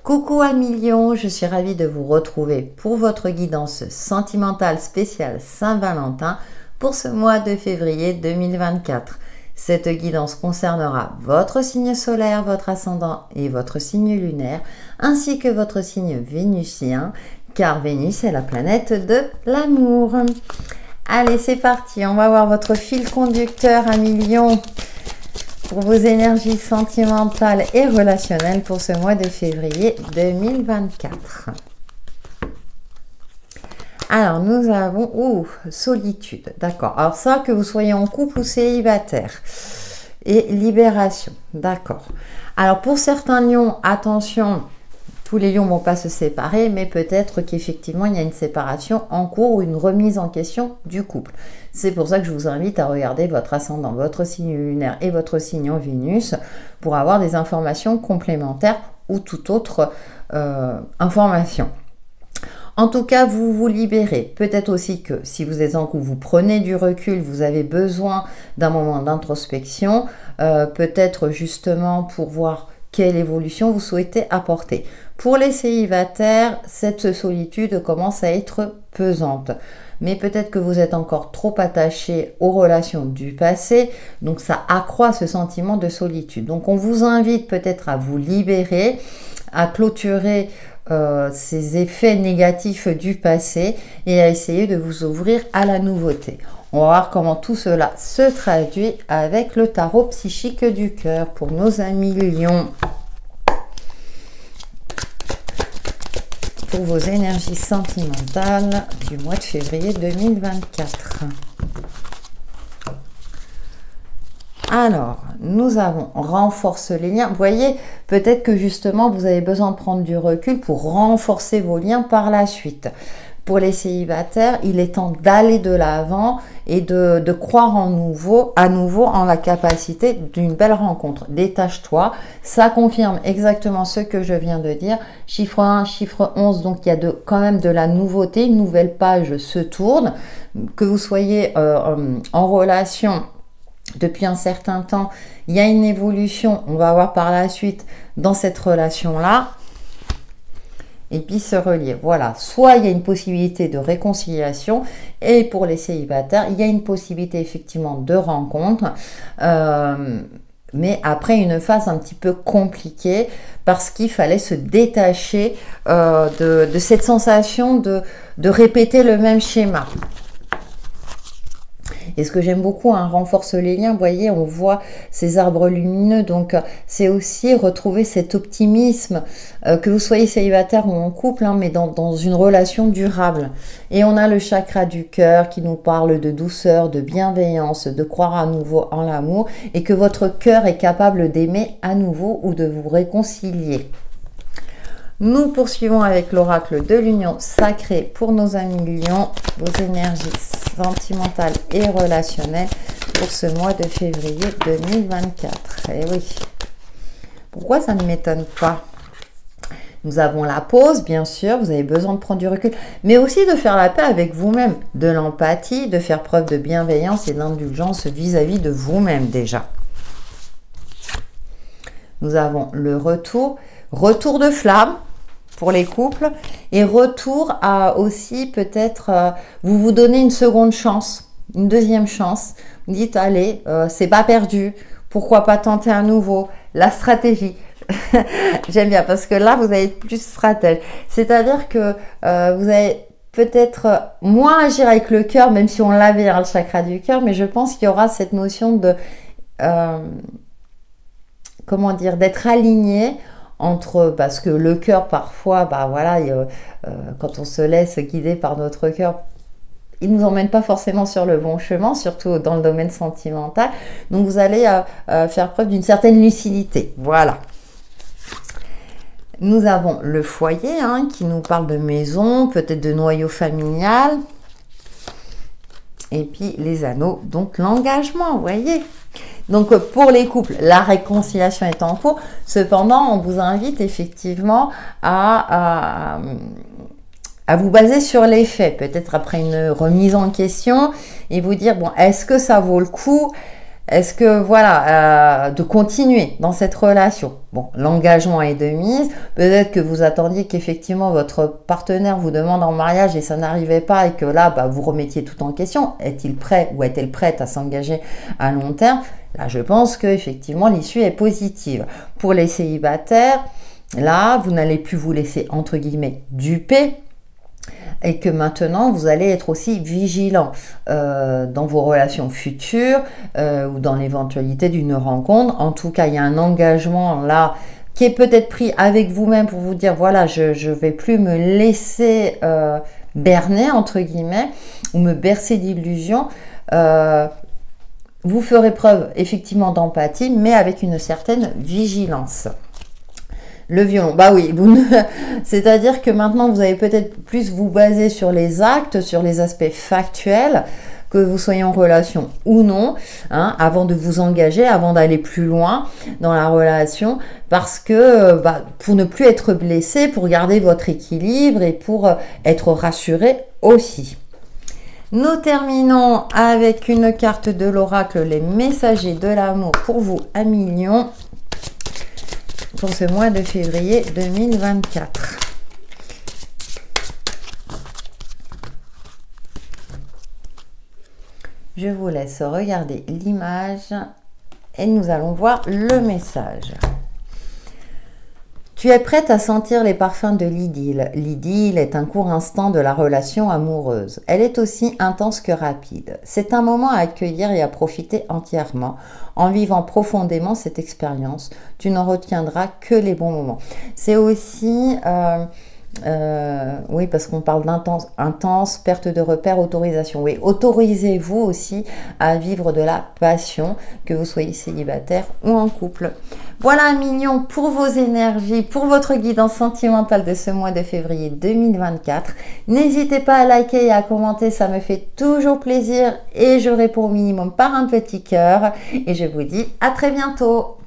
Coucou amis Lions, je suis ravie de vous retrouver pour votre guidance sentimentale spéciale Saint-Valentin pour ce mois de février 2024. Cette guidance concernera votre signe solaire, votre ascendant et votre signe lunaire, ainsi que votre signe vénusien, car Vénus est la planète de l'amour. Allez, c'est parti, on va voir votre fil conducteur amis Lions pour vos énergies sentimentales et relationnelles pour ce mois de février 2024. Alors, nous avons... solitude. D'accord. Alors ça, que vous soyez en couple ou célibataire. Et libération. D'accord. Alors, pour certains lions, attention, tous les lions ne vont pas se séparer, mais peut-être qu'effectivement, il y a une séparation en cours ou une remise en question du couple. C'est pour ça que je vous invite à regarder votre ascendant, votre signe lunaire et votre signe en Vénus pour avoir des informations complémentaires ou toute autre information. En tout cas, vous vous libérez. Peut-être aussi que si vous êtes en couple, vous prenez du recul, vous avez besoin d'un moment d'introspection, peut-être justement pour voir quelle évolution vous souhaitez apporter. Pour les célibataires, cette solitude commence à être pesante. Mais peut-être que vous êtes encore trop attaché aux relations du passé, donc ça accroît ce sentiment de solitude. Donc on vous invite peut-être à vous libérer, à clôturer ces effets négatifs du passé et à essayer de vous ouvrir à la nouveauté. On va voir comment tout cela se traduit avec le tarot psychique du cœur pour nos amis Lions. Pour vos énergies sentimentales du mois de février 2024. Alors, nous avons renforce les liens. Vous voyez, peut-être que justement, vous avez besoin de prendre du recul pour renforcer vos liens par la suite. Pour les célibataires, il est temps d'aller de l'avant et de croire à nouveau en la capacité d'une belle rencontre. Détache-toi, ça confirme exactement ce que je viens de dire. Chiffre 1, chiffre 11, donc il y a quand même de la nouveauté, une nouvelle page se tourne. Que vous soyez en relation depuis un certain temps, il y a une évolution, on va voir par la suite dans cette relation-là. Et puis se relier. Voilà, soit il y a une possibilité de réconciliation et pour les célibataires, il y a une possibilité effectivement de rencontre, mais après une phase un petit peu compliquée parce qu'il fallait se détacher de cette sensation de répéter le même schéma. Et ce que j'aime beaucoup, renforce les liens, vous voyez, on voit ces arbres lumineux, donc c'est aussi retrouver cet optimisme, que vous soyez célibataire ou en couple, mais dans une relation durable. Et on a le chakra du cœur qui nous parle de douceur, de bienveillance, de croire à nouveau en l'amour et que votre cœur est capable d'aimer à nouveau ou de vous réconcilier. Nous poursuivons avec l'oracle de l'union sacrée pour nos amis Lions, vos énergies sentimentales et relationnelles pour ce mois de février 2024. Et oui, pourquoi ça ne m'étonne pas? Nous avons la pause, bien sûr, vous avez besoin de prendre du recul, mais aussi de faire la paix avec vous-même, de l'empathie, de faire preuve de bienveillance et d'indulgence vis-à-vis de vous-même déjà. Nous avons le retour de flamme pour les couples et retour à aussi peut-être vous donner une seconde chance, une deuxième chance. Vous dites allez, c'est pas perdu, pourquoi pas tenter à nouveau, la stratégie. J'aime bien parce que là vous allez être plus stratège, c'est-à-dire que vous allez peut-être moins agir avec le cœur, même si on l'avait le chakra du cœur, mais je pense qu'il y aura cette notion de comment dire, d'être aligné entre, parce que le cœur parfois, quand on se laisse guider par notre cœur, il ne nous emmène pas forcément sur le bon chemin, surtout dans le domaine sentimental. Donc vous allez faire preuve d'une certaine lucidité. Voilà. Nous avons le foyer qui nous parle de maison, peut-être de noyau familial. Et puis les anneaux, donc l'engagement, vous voyez. Donc pour les couples, la réconciliation est en cours. Cependant, on vous invite effectivement à vous baser sur les faits. Peut-être après une remise en question et vous dire, bon, est-ce que ça vaut le coup Est-ce que, voilà, de continuer dans cette relation? Bon, l'engagement est de mise. Peut-être que vous attendiez qu'effectivement votre partenaire vous demande en mariage et ça n'arrivait pas et que là, bah, vous remettiez tout en question. Est-il prêt ou est-elle prête à s'engager à long terme? Là, je pense qu'effectivement, l'issue est positive. Pour les célibataires, là, vous n'allez plus vous laisser, entre guillemets, duper. Et que maintenant, vous allez être aussi vigilant dans vos relations futures ou dans l'éventualité d'une rencontre. En tout cas, il y a un engagement là qui est peut-être pris avec vous-même pour vous dire, voilà, je ne vais plus me laisser berner, entre guillemets, ou me bercer d'illusions. Vous ferez preuve effectivement d'empathie, mais avec une certaine vigilance. Le violon, bah oui, c'est-à-dire que maintenant vous allez peut-être plus vous baser sur les actes, sur les aspects factuels, que vous soyez en relation ou non, hein, avant de vous engager, avant d'aller plus loin dans la relation, parce que pour ne plus être blessé, pour garder votre équilibre et pour être rassuré aussi. Nous terminons avec une carte de l'oracle, les messagers de l'amour pour vous, amis Lions, pour ce mois de février 2024. Je vous laisse regarder l'image et nous allons voir le message. Tu es prête à sentir les parfums de l'idylle. L'idylle est un court instant de la relation amoureuse. Elle est aussi intense que rapide. C'est un moment à accueillir et à profiter entièrement. En vivant profondément cette expérience, tu n'en retiendras que les bons moments. C'est aussi... oui, parce qu'on parle intense, perte de repères, autorisation. Oui, autorisez-vous aussi à vivre de la passion, que vous soyez célibataire ou en couple. Voilà, mignons, pour vos énergies, pour votre guidance sentimentale de ce mois de février 2024. N'hésitez pas à liker et à commenter, ça me fait toujours plaisir et je réponds au minimum par un petit cœur. Et je vous dis à très bientôt.